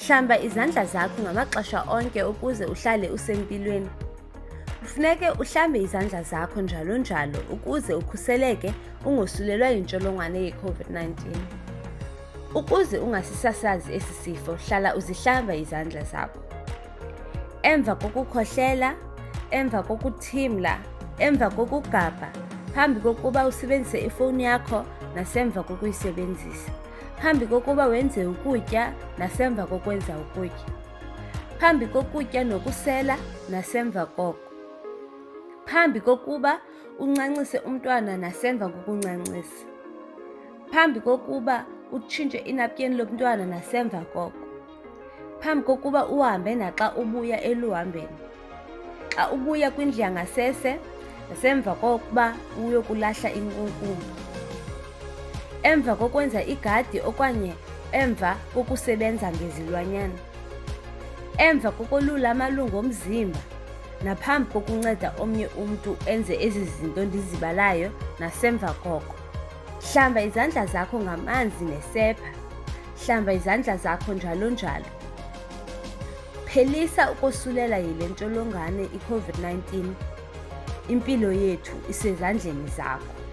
Hlamba izandla zakho ngamaxesha onke ukuze uhlale usempilweni. Kufuneke uhlambe izandla zakho njalo njalo ukuze ukhuseleke ungosulelwa yintsholongwane ye-COVID-19. Ukuze ungasisasazi esi sifo, hlala uzihlamba izandla zakho. Emva kokukhohlela, emva kokuthimla, emva kokugabha, phambi kokuba usebenzise ifowuni yakho nasemva kokuyisebenzisa, phambi kokuba wenze ukutya nasemva kokwenza ukutya, phambi kokutya nokusela nasemva koko, phambi kokuba uncancise umntwana nasemva kokuncancisa, phambi kokuba utshintshe inapukeni lomntwana nasemva koko, phambi kokuba uhambe naxa ubuya eluhambeni, xa ubuya kwindlu yangasese nasemva kokuba uyokulahla inkunkuma, emva kokwenza igadi okanye emva kokusebenza ngezilwanyana, emva kokolula amalungu omzimba naphambi kokunceda omnye umntu enze ezi zinto ndizibalayo nasemva koko. Hlamba izandla zakho ngamanzi nesepha, hlamba izandla zakho njalo njalo. Phelisa ukosulela yile ntsholongwane i-COVID-19. Impilo yethu isezandleni zakho.